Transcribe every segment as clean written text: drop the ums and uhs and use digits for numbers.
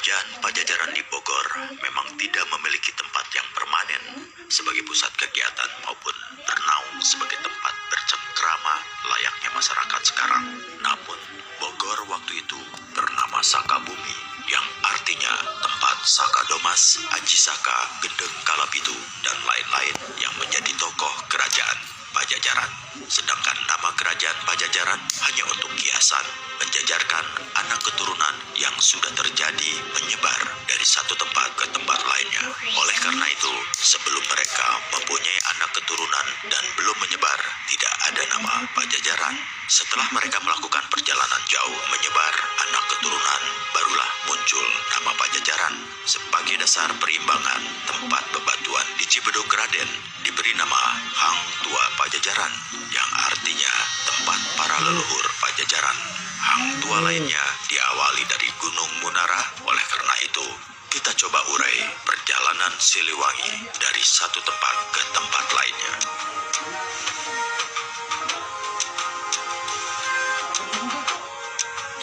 Kerajaan Pajajaran di Bogor memang tidak memiliki tempat yang permanen sebagai pusat kegiatan maupun bernaung sebagai tempat bercengkrama layaknya masyarakat sekarang. Namun, Bogor waktu itu bernama Sakabumi, yang artinya tempat Saka Domas, Aji Saka, Gendeng Kalapitu, dan lain-lain yang menjadi tokoh kerajaan Pajajaran. Sedangkan nama kerajaan Pajajaran hanya untuk kiasan, menjajarkan anak keturunan yang sudah terjadi menyebar dari satu tempat ke tempat lainnya. Oleh karena itu, sebelum mereka mempunyai anak keturunan dan belum menyebar, tidak ada nama Pajajaran. Setelah mereka melakukan perjalanan jauh menyebar anak keturunan, barulah muncul nama Pajajaran. Sebagai dasar perimbangan, tempat bebatuan di Cibedog Raden diberi nama Hang Tua Pajajaran, yang artinya tempat para leluhur Pajajaran. Hang tua lainnya diawali dari Gunung Munara. Oleh karena itu, kita coba urai perjalanan Siliwangi dari satu tempat ke tempat lainnya.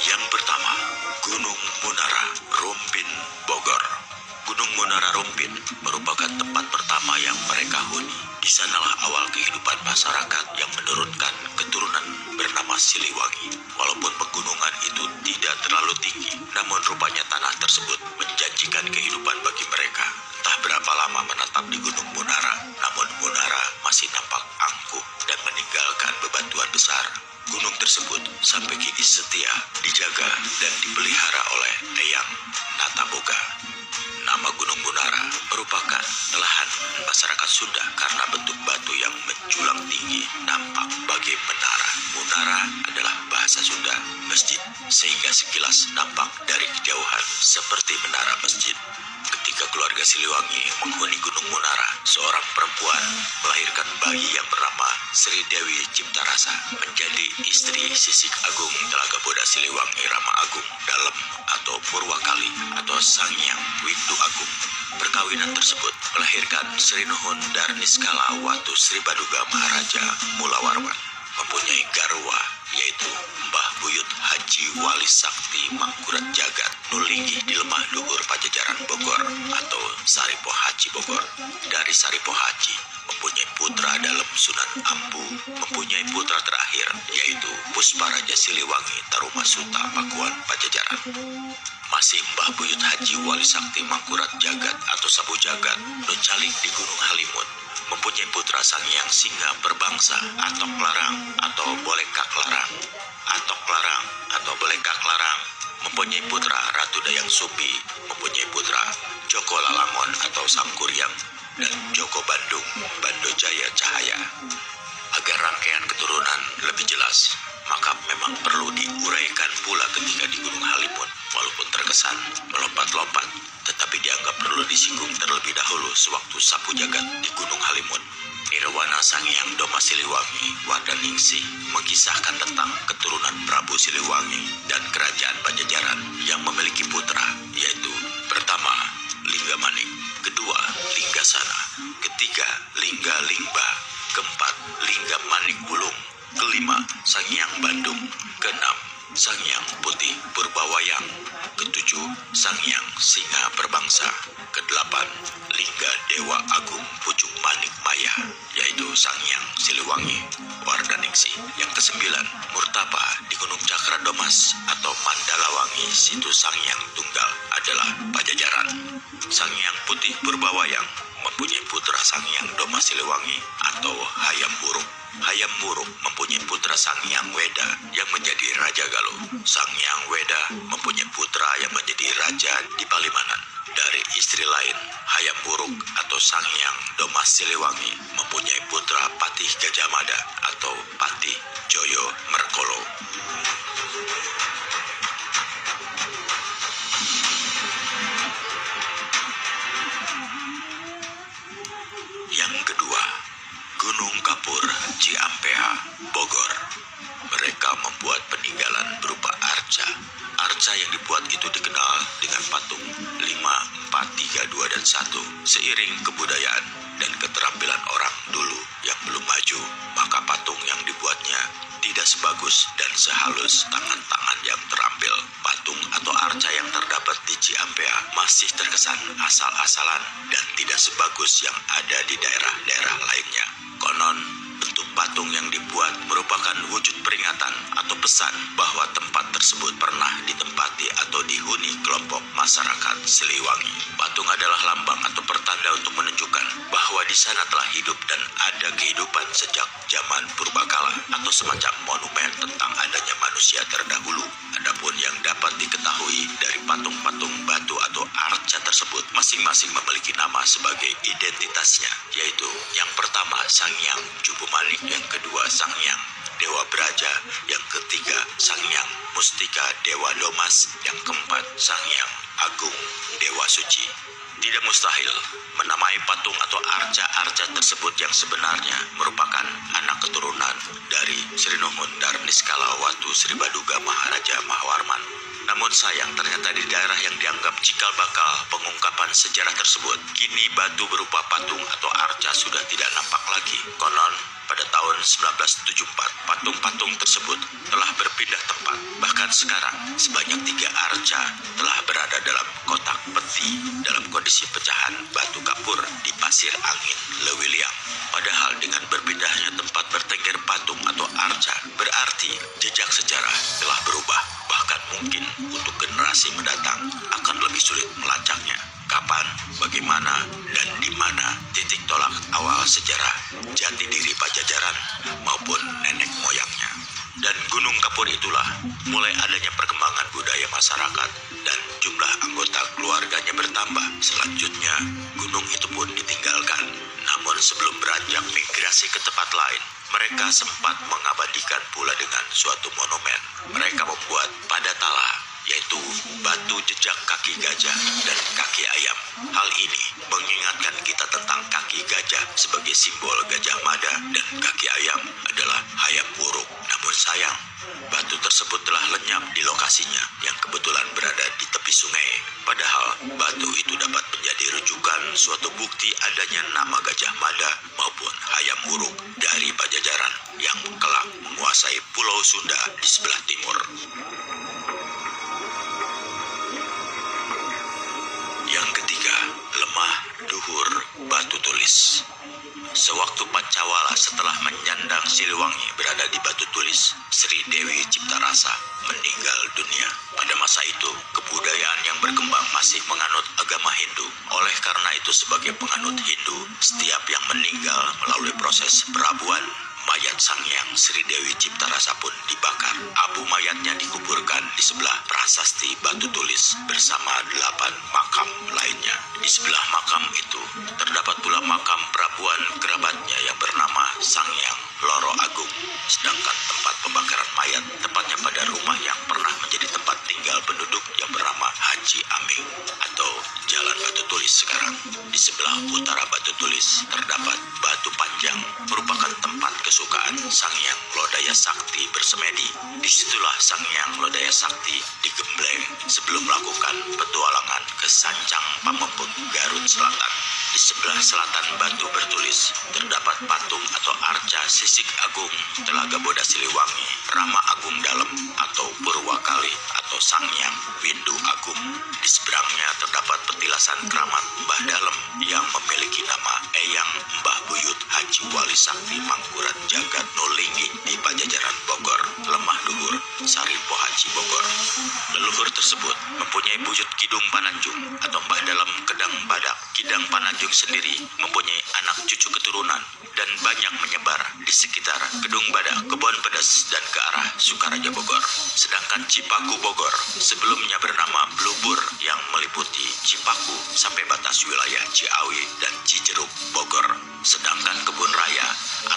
Yang pertama, Gunung Munara, Rumpin, Bogor. Gunung Munara Rumpin merupakan tempat pertama yang mereka huni. Di sanalah awal kehidupan masyarakat yang menurunkan keturunan bernama Siliwangi. Walaupun pegunungan itu tidak terlalu tinggi, namun rupanya tanah tersebut menjanjikan kehidupan bagi mereka. Entah berapa lama menetap di Gunung Munara, namun Munara masih nampak angkuh dan meninggalkan bebatuan besar. Gunung tersebut sampai kini setia dijaga dan dipelihara oleh Eyang Nataboga. Nama Gunung Munara merupakan lahan masyarakat Sunda karena bentuk batu yang menjulang tinggi nampak bagai menara. Munara adalah bahasa Sunda masjid, sehingga sekilas nampak dari kejauhan seperti menara masjid. Ketika keluarga Siliwangi menghuni Gunung Munara, seorang perempuan melahirkan bayi yang bernama Sri Dewi Ciptarasa menjadi istri Sisik Agung Telaga Boda Siliwangi Rama Agung Dalem atau Purwakali atau Sangyang Windu Agung. Perkawinan tersebut melahirkan Sri Nuhun Darniskala Watu Sri Baduga Maharaja Mulawarman, mempunyai garwa yaitu Mbah Buyut Haji Wali Sakti Mangkurat Jagat Nulinggi di Lemah Luhur Pajajaran Bogor atau Saripo Haji Bogor. Dari Saripo Haji mempunyai putra dalam Sunan Ampu, mempunyai putra terakhir yaitu Pusparaja Siliwangi Tarumasuta Pakuan Pajajaran. Masih Mbah Buyut Haji Wali Sakti Mangkurat Jagat atau Sabu Jagat Nuncalik di Gunung Halimun mempunyai putra Sangyang Singa Perbangsa Atok Larang atau Bolekak Larang. Atok Larang atau Bolekak Larang mempunyai putra Ratu Dayang Sumbi, mempunyai putra Joko Lalangon atau Samkuryang dan Joko Bandung Bando Jaya Cahaya. Agar rangkaian keturunan lebih jelas, maka memang perlu diuraikan pula ketika di Gunung Halimun. Walaupun terkesan melompat-lompat, tetapi dianggap perlu disinggung terlebih dahulu sewaktu Sapu Jagat di Gunung Halimun. Nirwana Sangyang Doma Siliwangi Wardaningsih mengisahkan tentang keturunan Prabu Siliwangi dan kerajaan Pajajaran yang memiliki putra, yaitu pertama Lingga Manik, kedua Lingga Sana, ketiga Lingga Lingba, keempat Lingga Manik Bulung, kelima Sangyang Bandung, keenam Sangyang Putih Purbawayang, ketujuh Sangyang Singa Perbangsa, kedelapan Lingga Dewa Agung Pucuk Manik Maya, yaitu Sangyang Siliwangi Wardaningsih. Yang kesembilan Murtapa di Gunung Cakradomas atau Mandalawangi Situ Sangyang Tunggal adalah Pajajaran. Sangyang Putih Purbawayang mempunyai putra Sangyang Doma Siliwangi atau Hayam Buruk. Hayam Buruk mempunyai putra Sangyang Weda yang menjadi Raja Galuh. Sangyang Weda mempunyai putra yang menjadi Raja di Palimanan. Dari istri lain, Hayam Buruk atau Sangyang Doma Siliwangi mempunyai putra Patih Gajah Mada atau Patih Joyo Merkolo. Yang kedua, Gunung Kapur Ciampea, Bogor. Mereka membuat peninggalan berupa arca. Arca yang dibuat itu dikenal dengan patung 5, 4, 3, 2, dan 1. Seiring kebudayaan dan keterampilan orang dulu yang belum maju, maka patung yang dibuatnya tidak sebagus dan sehalus tangan-tangan yang terampil. Patung atau arca yang terdapat di Ciampea masih terkesan asal-asalan dan tidak sebagus yang ada di daerah-daerah lainnya. Konon, bentuk patung yang dibuat merupakan wujud peringatan atau pesan bahwa tempat tersebut pernah ditempati atau dihuni kelompok masyarakat Siliwangi. Patung adalah lambang atau pertanda untuk menunjukkan bahwa di sana telah hidup dan ada kehidupan sejak zaman purbakala atau semacam monumen tentang adanya manusia terdahulu. Adapun yang dapat diketahui dari patung-patung batu atau arca tersebut masing-masing memiliki nama sebagai identitasnya, yaitu yang pertama Sang Hyang Jubu Manik, yang kedua Sang Hyang Dewa Braja, yang ketiga Sang Hyang Mustika Dewa Domas, yang keempat Sang Hyang Agung Dewa Suci. Tidak mustahil menamai patung atau arca-arca tersebut yang sebenarnya merupakan anak keturunan dari Sri Nuhun Darniskala Watu Sri Baduga Maharaja Mahawarman. Namun sayang, ternyata di daerah yang dianggap cikal bakal pengungkapan sejarah tersebut, kini batu berupa patung atau arca sudah tidak nampak lagi. Konon, pada tahun 1974, patung-patung tersebut telah berpindah tempat. Bahkan sekarang, sebanyak 3 arca telah berada dalam kotak peti dalam kondisi pecahan batu kapur di Pasir Angin Lewiliang. Padahal dengan berpindahnya tempat bertengger patung atau arca, berarti jejak sejarah telah berubah. Bahkan mungkin untuk generasi mendatang akan lebih sulit melacaknya. Kapan, bagaimana, dan di mana titik tolak awal sejarah jati diri Pajajaran maupun nenek moyangnya. Dan Gunung Kapur itulah mulai adanya perkembangan budaya masyarakat dan jumlah anggota keluarganya bertambah. Selanjutnya, gunung itu pun ditinggalkan. Namun sebelum beranjak migrasi ke tempat lain, mereka sempat mengabadikan pula dengan suatu monumen. Mereka membuat padatala, yaitu batu jejak kaki gajah dan kaki ayam. Hal ini mengingatkan kita tentang kaki gajah sebagai simbol Gajah Mada dan kaki ayam adalah hayam wuruk. Namun sayang, batu tersebut telah lenyap di lokasinya yang kebetulan berada di tepi sungai. Padahal batu itu dapat menjadi rujukan suatu bukti adanya nama Gajah Mada maupun hayam wuruk dari Pajajaran yang kelak menguasai Pulau Sunda di sebelah timur. Yang ketiga, lemah duhur batu tulis. Sewaktu Pancawala setelah menyandang Siliwangi berada di Batu Tulis, Sri Dewi Ciptarasa meninggal dunia. Pada masa itu, kebudayaan yang berkembang masih menganut agama Hindu. Oleh karena itu, sebagai penganut Hindu, setiap yang meninggal melalui proses perabuan, mayat Sang Hyang Sri Dewi Ciptarasa pun dibakar. Abu mayatnya dikuburkan di sebelah prasasti Batu Tulis bersama 8 makam lainnya. Di sebelah makam itu terdapat pula makam perabuan kerabatnya yang bernama Sang Hyang Loro Agung. Sedangkan tempat pembakaran mayat tepatnya pada rumah yang pernah menjadi tempat tinggal penduduk yang bernama Haji Aming atau Jalan Batu Tulis sekarang. Di sebelah utara Batu Tulis terdapat Batu Panjang, merupakan tempat kesukaan Sang Hyang Lodaya Sakti bersemedi. Disitulah Sang Hyang Lodaya Sakti digembleng sebelum melakukan petualangan ke Sancang Pamempung, Garut Selatan. Di sebelah selatan Batu Bertulis terdapat patung atau arca Sisik Agung Telaga Boda Siliwangi, Rama Agung Dalem atau Purwakali atau Sang Hyang Windu Agung. Di seberangnya terdapat petilasan keramat Mbah Dalem yang memiliki nama Eyang Mbah Buyut Haji Wali Sakti Mangkurat Jagat Nulinggi di Pajajaran Bogor, Lemah Duhur Saripo Haji Bogor. Leluhur tersebut mempunyai wujud Kidung Pananjung atau Mbah Dalem Kedang Badak. Kidang Pananjung sendiri mempunyai anak cucu keturunan dan banyak menyebar di sekitar Kedung Badak, Kebon Pedas, dan ke arah Sukaraja Bogor. Sedangkan Cipaku Bogor sebelumnya bernama Blubur yang meliputi Cipaku sampai batas wilayah Ciawi dan Cijeruk Bogor. Sedangkan Kebun Raya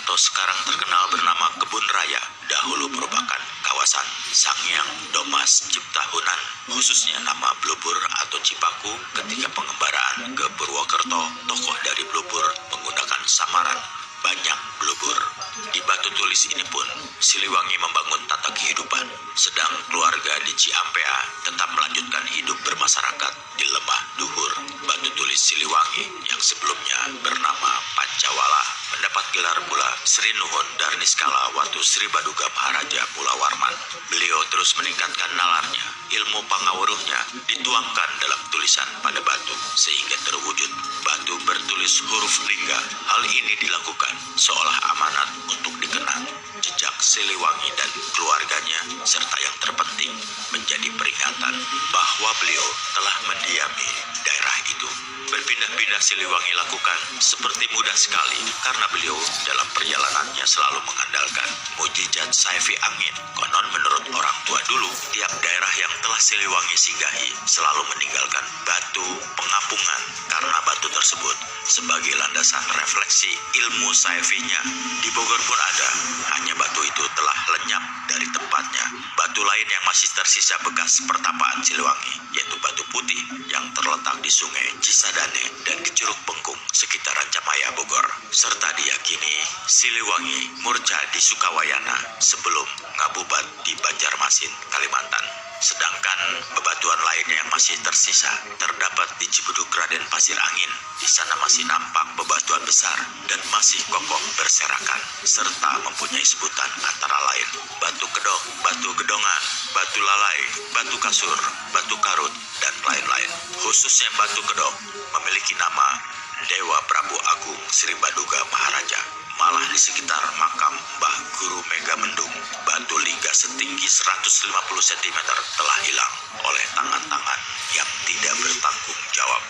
atau sekarang terkenal bernama Kebun Raya dahulu merupakan kawasan Sang Hyang Domas Ciptahunan, khususnya nama Blubur atau Cipaku ketika pengembaraan ke Purwokerto. Tokoh dari Blubur menggunakan samaran banyak blubur. Di Batu Tulis ini pun Siliwangi membangun tata kehidupan, sedang keluarga di Ciampea tetap melanjutkan hidup bermasyarakat di Lemah Duhur Batu Tulis Siliwangi yang sebelumnya bernama Pancawala. mendapat gelar pula Sri Nuhun Darniskala Watu Sri Baduga Maharaja Mulawarman. Beliau terus meningkatkan nalarnya, ilmu pangawuruhnya dituangkan dalam tulisan pada batu sehingga terwujud batu bertulis huruf lingga. Hal ini dilakukan seolah amanat untuk dikenang jejak Siliwangi dan keluarganya, serta yang terpenting menjadi peringatan bahwa beliau telah mendiami daerah itu. Berpindah-pindah Siliwangi lakukan seperti mudah sekali karena beliau dalam perjalanannya selalu mengandalkan mujizat saifi angin. Konon menurut orang tua dulu, tiap daerah yang telah Siliwangi singgahi selalu meninggalkan batu pengapungan karena batu tersebut sebagai landasan refleksi ilmu saifinya. Di Bogor pun ada, hanya batu itu telah lenyap dari tempatnya. Batu lain yang masih tersisa bekas pertapaan Siliwangi, yaitu batu putih yang terletak di Sungai Cisadane dan di Curug Bengkung sekitar Rancamaya Bogor, serta diyakini Siliwangi murca di Sukawayana sebelum ngabubat di Banjarmasin, Kalimantan. Sedangkan bebatuan lainnya yang masih tersisa terdapat di Cibuduk Raden Pasir Angin. Di sana masih nampak bebatuan besar dan masih kokoh berserakan, serta mempunyai sebutan antara lain batu kedok, batu gedongan, batu lalai, batu kasur, batu karut, dan lain-lain. Khususnya batu kedok memiliki nama Dewa Prabu Agung Sri Baduga Maharaja. Malah di sekitar makam Mbah Guru Mega Mendung, batu lingga setinggi 150 cm telah hilang oleh tangan-tangan yang tidak bertanggung jawab.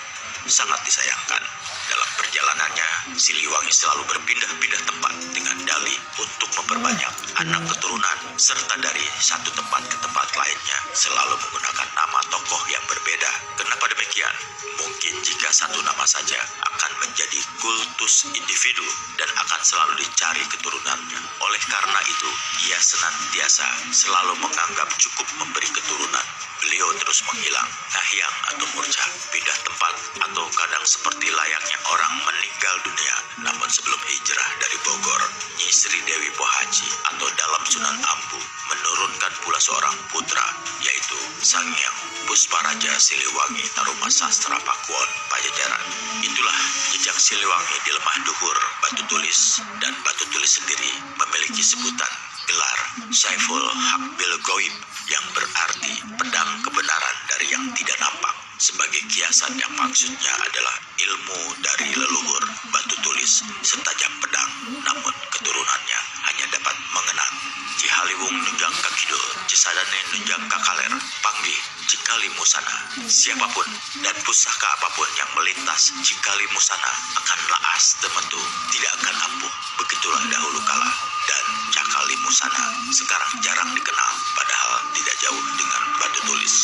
Sangat disayangkan, dalam perjalanannya Siliwangi selalu berpindah-pindah tempat dengan dalih untuk memperbanyak anak keturunan, serta dari satu tempat ke tempat lainnya selalu menggunakan nama tokoh yang berbeda. Kenapa demikian? Mungkin jika satu nama saja akan menjadi kultus individu dan akan selalu dicari keturunannya. Oleh karena itu, ia senantiasa selalu menganggap cukup memberi keturunan. Beliau terus menghilang, ngahyang atau murca, pindah tempat, atau kadang seperti layaknya orang meninggal dunia. Namun sebelum hijrah dari Bogor, Nyi Sri Dewi Pohaci atau dalam Sunan Ambu menurunkan pula seorang putra, yaitu Sang Hyang Pusparaja Siliwangi Taruma Sastra Pakuwon Pajajaran. Itulah jejak Siliwangi di lemah duhur batu tulis, dan batu tulis sendiri memiliki sebutan gelar Saiful Haq Bil Goib, yang berarti pedang kebenaran dari yang tidak nampak. Sebagai kiasan yang maksudnya adalah ilmu dari leluhur batu tulis setajam pedang, namun keturunannya hanya dapat mengenang Cihaliwung Nunjang Kakidul, Cisadane Nunjang Kakaler, Panggih Cikali Musana. Siapapun dan pusaka apapun yang melintas Cikali Musana akan laas temetu, tidak akan ampuh. Begitulah dahulu kala, dan Cakali Musana sekarang jarang dikenal, padahal tidak jauh dengan batu tulis.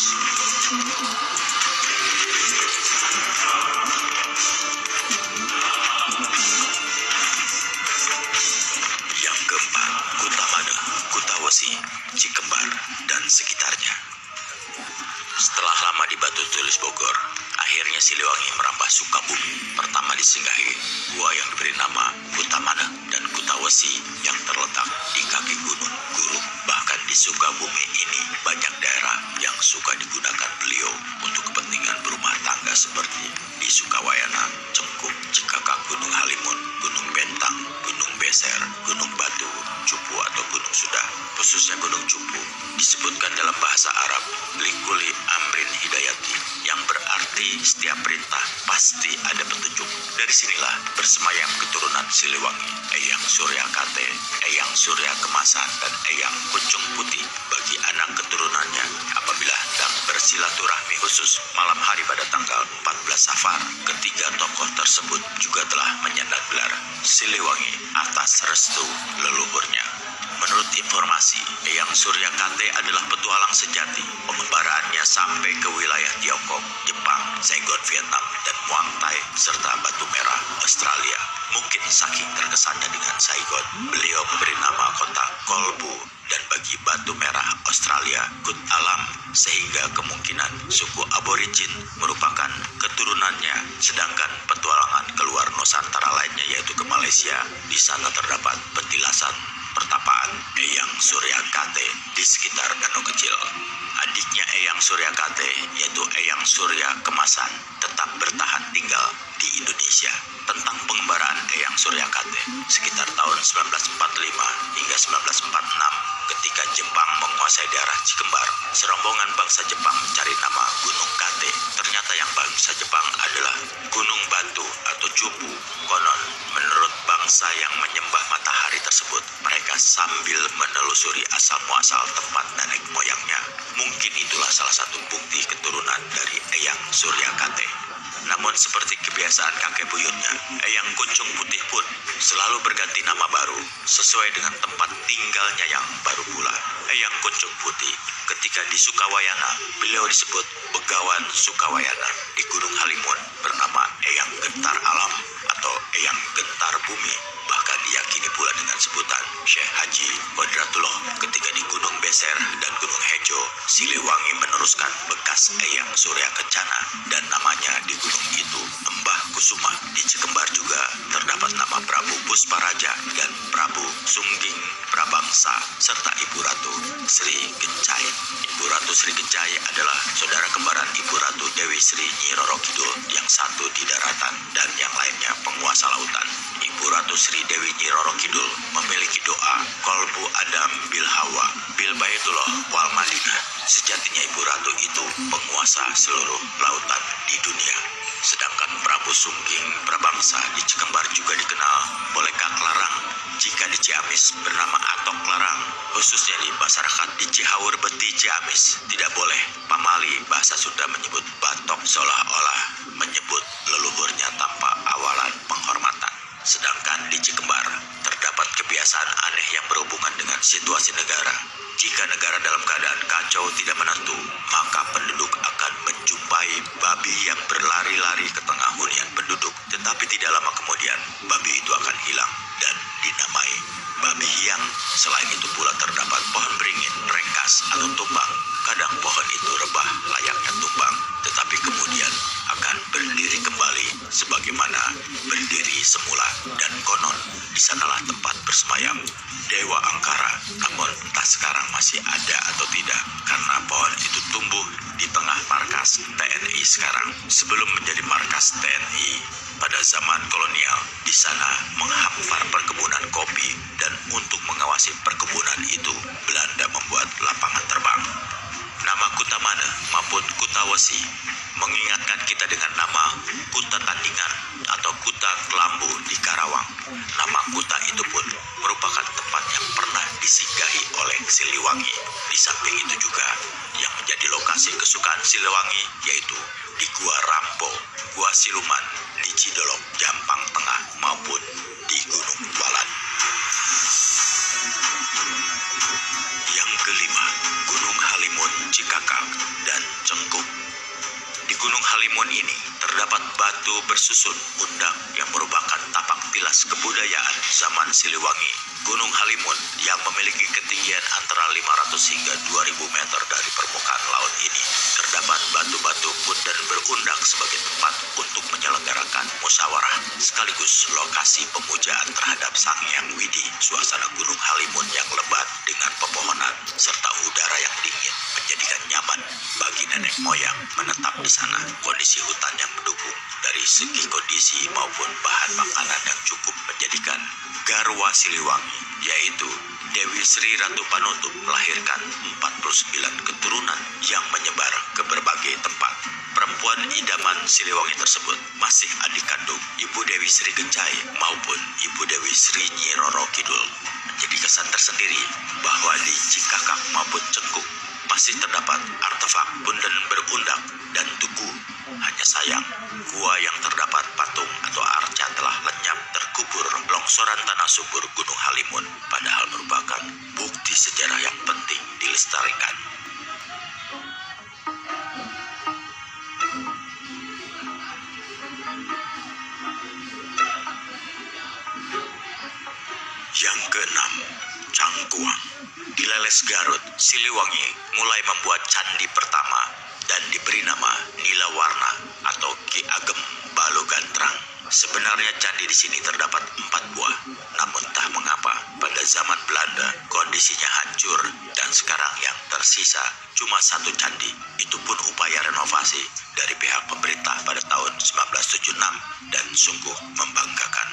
Yang keempat, Kutamana, Kutawesi, Cikembar, dan sekitarnya. Setelah lama di batu tulis Bogor, akhirnya Siliwangi merambah Sukabumi. Pertama disinggahi gua yang diberi nama Kutamana dan Kutawesi yang terletak di kaki gunung Guru. Bahkan di Sukabumi ini banyak daerah yang suka digunakan beliau untuk kepentingan berumah tangga, seperti di Sukawayana, Cengkuk, Cikakak, Gunung Halimun, Gunung Bentang, Gunung Beser, Gunung Batu, Cupu atau Gunung Sudah. Khususnya Gunung Cupu disebutkan dalam bahasa Arab Likuli Amrin Hidayati, yang berarti setiap perintah pasti ada petunjuk. Dari sinilah bersemayam keturunan Siliwangi, Eyang Surya Kate, Eyang Surya Kemasan, dan Eyang Kuncung Putih bagi anak keturunannya apabila hendak bersilaturahmi khusus malam hari pada tanggal 14 Safar. Ketiga tokoh tersebut juga telah menyandang gelar Siliwangi atas restu leluhurnya. Menurut informasi, Eyang Surya Kate adalah petualang sejati. Pengembaraannya sampai ke wilayah Tiongkok, Jepang, Saigon Vietnam, dan Muang Thai, serta Batu Merah Australia. Mungkin saking terkesannya dengan Saigon, beliau memberi nama kota Kolbu, dan bagi Batu Merah Australia Kut Alam, sehingga kemungkinan suku aborigin merupakan keturunannya. Sedangkan petualangan keluar Nusantara lainnya, yaitu ke Malaysia, di sana terdapat petilasan pertapaan Eyang Surya Kate di sekitar Danau Kecil. Adiknya Eyang Surya Kate, yaitu Eyang Surya Kemasan, tetap tetap bertahan tinggal di Indonesia. Tentang pengembaraan Eyang Suryakate sekitar tahun 1945 hingga 1946 ketika Jepang menguasai daerah Cikembar, serombongan bangsa Jepang mencari nama Gunung Kate. Ternyata yang bangsa Jepang adalah Gunung Batu atau Cupu. Konon, menurut bangsa yang menyembah matahari tersebut, mereka sambil menelusuri asal-muasal tempat nenek moyangnya. Mungkin itulah salah satu bukti keturunan dari Eyang Suryakate. Namun seperti kebiasaan kakek buyutnya, Eyang Kuncung Putih pun selalu berganti nama baru sesuai dengan tempat tinggalnya yang baru pula. Eyang Kuncung Putih ketika di Sukawayana, beliau disebut Begawan Sukawayana. Di Gunung Halimun bernama Eyang Gentar Alam atau Eyang Gentar Bumi. Bahkan diyakini pula dengan sebutan Syekh Haji Qodratullah. Ketika di Gunung Beser dan Gunung Hejo, Siliwangi meneruskan bekas Eyang Surya Kencana dan namanya di gunung itu Embah Kusuma. Di Cikembar juga terdapat nama Prabu Pusparaja dan Prabu Sungging Prabangsa serta Ibu Ratu Sri Gencai. Ibu Ratu Sri Gencai adalah saudara kembaran Ibu Ratu Dewi Sri Nyi Roro Kidul, yang satu di daratan dan yang lainnya penguasa lautan. Ibu Ratu Sri Dewi Nyi Roro Kidul memiliki doa Kolbu Adam Bil Hawa Bil Baitullah Wal Madinah. Sejatinya Ibu Ratu itu penguasa seluruh lautan di dunia. Sedangkan Prabu Sungging Prabangsa di Cikembar juga dikenal oleh Kak Larang. Jika di Ciamis bernama Atok Larang, khususnya di masyarakat di Cihaur Beti Ciamis tidak boleh pamali. Bahasa Sunda menyebut batok seolah-olah menyebut leluhurnya tanpa awalan penghormatan. Sedangkan di Cikembar terdapat kebiasaan aneh yang berhubungan dengan situasi negara. Jika negara dalam keadaan kacau tidak menentu, maka penduduk akan menjumpai babi yang berlari-lari ke tengah hunian penduduk. Tetapi tidak lama kemudian, babi itu akan hilang dan dinamai babi hiang. Selain itu pula terdapat pohon beringin, rengkas atau tumbang. Kadang pohon itu rebah layaknya tumbang, tetapi kemudian akan berdiri kembali sebagaimana berdiri semula. Dan konon di sanalah tempat bersemayam Dewa Angkara. Namun entah sekarang masih ada atau tidak, karena pohon itu tumbuh di tengah markas TNI sekarang. Sebelum menjadi markas TNI pada zaman kolonial, di sana menghampar perkebunan kopi, dan untuk mengawasi perkebunan itu Belanda membuat lapangan terbang. Nama Kutamana maupun Kutawesi mengingatkan kita dengan nama Kuta Tandingan atau Kuta Kelambu di Karawang. Nama Kuta itu pun merupakan tempat yang pernah disinggahi oleh Siliwangi. Di samping itu juga yang menjadi lokasi kesukaan Siliwangi yaitu di Gua Rampo, Gua Siluman, di Cidolok, Jampang Tengah maupun di Gunung Walan. Yang kelima, Gunung Halimun, Cikakak, dan Cengkup. Di Gunung Halimun ini terdapat batu bersusun undang yang merupakan tapak tilas kebudayaan zaman Siliwangi. Gunung Halimun yang memiliki ketinggian antara 500 hingga 2000 meter dari permukaan laut ini terdapat batu-batu pundan berundang sebagai tempat untuk menyelenggarakan musyawarah sekaligus lokasi pemujaan terhadap Sang Hyang Widi. Suasana Gunung Halimun yang lebat dengan pepohonan serta udara yang dingin menjadikan nyaman bagi nenek moyang menetap di sana. Kondisi hutan yang mendukung dari segi kondisi maupun bahan makanan yang cukup menjadikan garwa Siliwangi, yaitu Dewi Sri Ratu Panutup, melahirkan 49 keturunan yang menyebar ke berbagai tempat. Perempuan idaman Siliwangi tersebut masih adik kandung Ibu Dewi Sri Gencai maupun Ibu Dewi Sri Nyi Roro Kidul. Menjadi kesan tersendiri bahwa di Cikakak maupun Cengkup masih terdapat artefak pundan berundak dan tugu. Hanya sayang, gua yang terdapat patung atau arca telah lenyap terkubur longsoran tanah subur Gunung Halimun, padahal merupakan bukti sejarah yang penting dilestarikan. Yang keenam, Cangkuang. Di Leles Garut, Siliwangi mulai membuat candi pertama dan diberi nama Nila Warna atau Ki Agem Balogantrang. Sebenarnya candi di sini terdapat 4 buah, namun entah mengapa pada zaman Belanda kondisinya hancur dan sekarang yang tersisa cuma 1 candi. Itu pun upaya renovasi dari pihak pemerintah pada tahun 1976 dan sungguh membanggakan.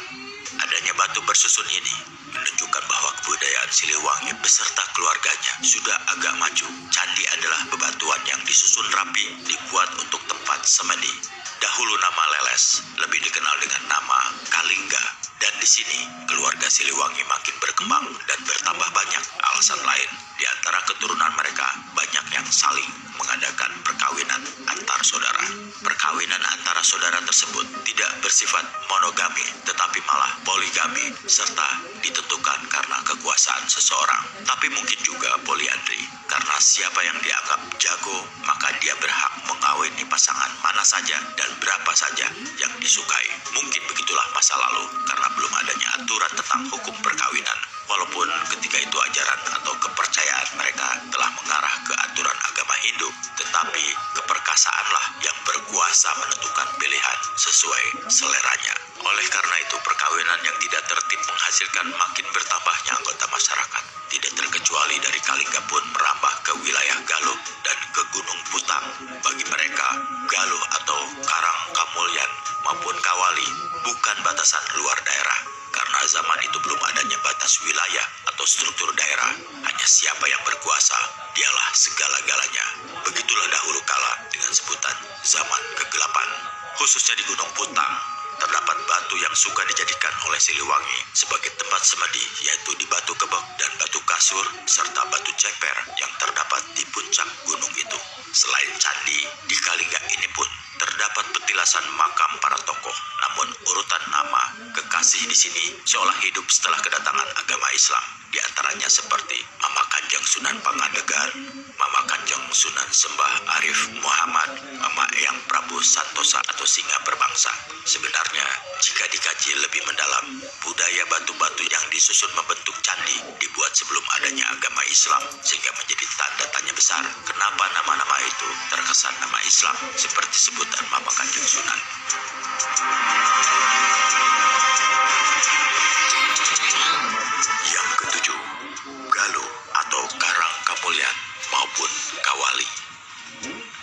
Adanya batu bersusun ini menunjukkan bahwa kebudayaan Siliwangi beserta keluarganya sudah agak maju. Candi adalah bebatuan yang disusun rapi, dibuat untuk tempat semedi. Dahulu nama Leles lebih dikenal dengan nama Kalingga, dan di sini keluarga Siliwangi makin berkembang dan bertambah banyak. Alasan lain, di antara keturunan mereka banyak yang saling mengadakan perkawinan antar saudara. Perkawinan antara saudara tersebut tidak bersifat monogami, tetapi malah poligami, serta ditentukan karena kekuasaan seseorang. Tapi mungkin juga poliandri, karena siapa yang dianggap jago, maka dia berhak mengawini pasangan mana saja dan berapa saja yang disukai. Mungkin begitulah masa lalu, karena belum adanya aturan tentang hukum perkawinan. Walaupun ketika itu ajaran atau kepercayaan mereka telah mengarah ke aturan agama Hindu, tetapi keperkasaanlah yang berkuasa menentukan pilihan sesuai seleranya. Oleh karena itu, perkawinan yang tidak tertib menghasilkan makin bertambahnya anggota masyarakat. Tidak terkecuali dari Kalingga pun merambah ke wilayah Galuh dan ke Gunung Putang. Bagi mereka, Galuh atau Karang Kamulyan maupun Kawali bukan batasan luar daerah. Karena zaman itu belum adanya batas wilayah atau struktur daerah, hanya siapa yang berkuasa, dialah segala-galanya. Begitulah dahulu kala dengan sebutan zaman kegelapan. Khususnya di Gunung Putang, terdapat batu yang suka dijadikan oleh Siliwangi sebagai tempat semedi, yaitu di Batu Kebek dan Batu Kasur, serta Batu Ceper yang terdapat di puncak gunung itu. Selain candi, di Kalingga ini pun terdapat petilasan makam para tokoh, namun urutan nama kekasih di sini seolah hidup setelah kedatangan agama Islam. Di antaranya seperti Mama Kanjeng Sunan Pangandaran, Mama Kanjeng Sunan Sembah Arif Muhammad, Mama Eyang Prabu Santosa atau Singa Berbangsa. Sebenarnya, jika dikaji lebih mendalam, budaya batu-batu yang disusun membentuk candi dibuat sebelum adanya agama Islam, sehingga menjadi tanda tanya besar kenapa nama-nama itu terkesan nama Islam, seperti sebutan Mama Kanjeng Sunan. Yang ketujuh, Galuh atau Karang Kamulyan maupun Kawali.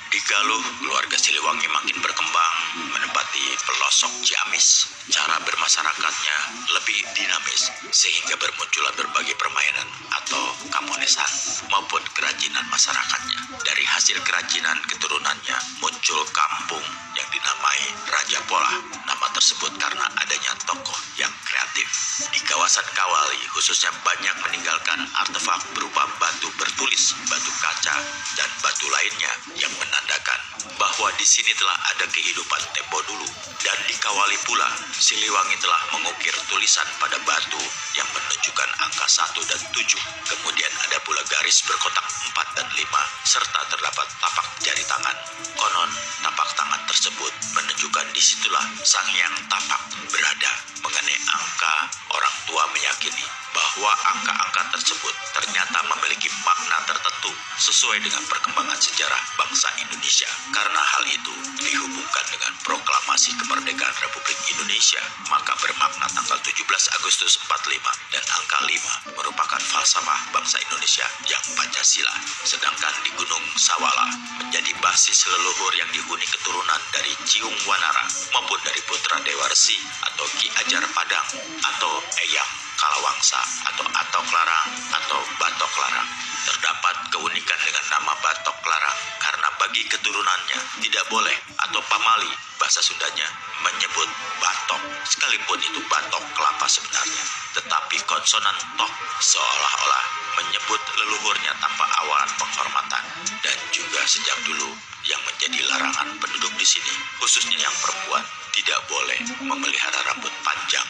Di Galuh, keluarga Siliwangi makin berkembang menempati pelosok Ciamis. Cara bermasyarakatnya lebih dinamis, sehingga bermunculan berbagai permainan atau kamonesan maupun kerajinan masyarakatnya. Dari hasil kerajinan keturunannya muncul kampung yang dinamai Raja Pola. Nama tersebut karena adanya tokoh yang kreatif. Di kawasan Kawali khususnya banyak meninggalkan artefak berupa batu bertulis, batu kaca, dan batu lainnya yang menandakan bahwa di sini telah ada kehidupan tempo dulu. Dan di Kawali pula, Siliwangi telah mengukir tulisan pada batu yang menunjukkan angka 1 dan 7. Kemudian ada pula garis berkotak 4 dan 5, serta terdapat tapak jari tangan. Konon, tapak tangan tersebut menunjukkan disitulah Sang Hyang Tapak berada. Mengenai angka, orang tua meyakini bahwa angka-angka tersebut ternyata memiliki makna tertentu sesuai dengan perkembangan sejarah bangsa Indonesia. Karena hal itu dihubungkan dengan proklamasi kemerdekaan Republik Indonesia, maka bermakna tanggal 17 Agustus 45 dan angka 5 merupakan falsafah bangsa Indonesia yang Pancasila. Sedangkan di Gunung Sawala menjadi basis leluhur yang dihuni keturunan dari Ciung Wanara maupun dari putra Dewa Resi atau Ki Ajar Padang atau Eyang Kalawangsa atau Atok Larang atau Batok Larang. Terdapat keunikan dengan nama Batok Larang karena bagi keturunannya tidak boleh atau pamali bahasa Sundanya menyebut batok, sekalipun itu batok kelapa sebenarnya, tetapi konsonan tok seolah-olah menyebut leluhurnya tanpa awalan penghormatan. Dan juga sejak dulu yang menjadi larangan penduduk di sini, khususnya yang perempuan, tidak boleh memelihara rambut panjang.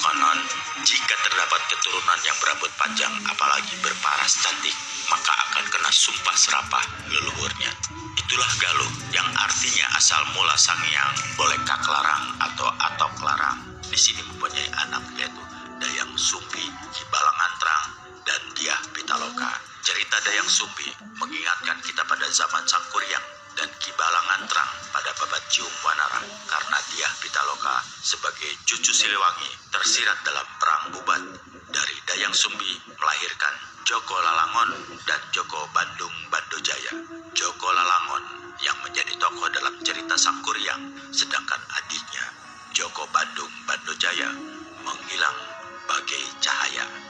Konon, jika terdapat keturunan yang berambut panjang apalagi berparas cantik, maka akan kena sumpah serapah leluhurnya. Itulah Galuh yang artinya asal mula Sang Hyang Bolekak Larang atau Atok Larang. Di sini mempunyai anak yaitu Dayang Sumpi, Ki Balangantrang, dan Diah Pitaloka. Cerita Dayang Sumpi mengingatkan kita pada zaman Sang Kuryang dan Ki Balangan Terang pada babat Cium Wanara karena Diah Pitaloka sebagai cucu Siliwangi tersirat dalam perang Bubat. Dari Dayang Sumbi melahirkan Joko Lalangon dan Joko Bandung Bandojaya. Joko Lalangon yang menjadi tokoh dalam cerita Sangkuriang, sedangkan adiknya Joko Bandung Bandojaya menghilang bagai cahaya.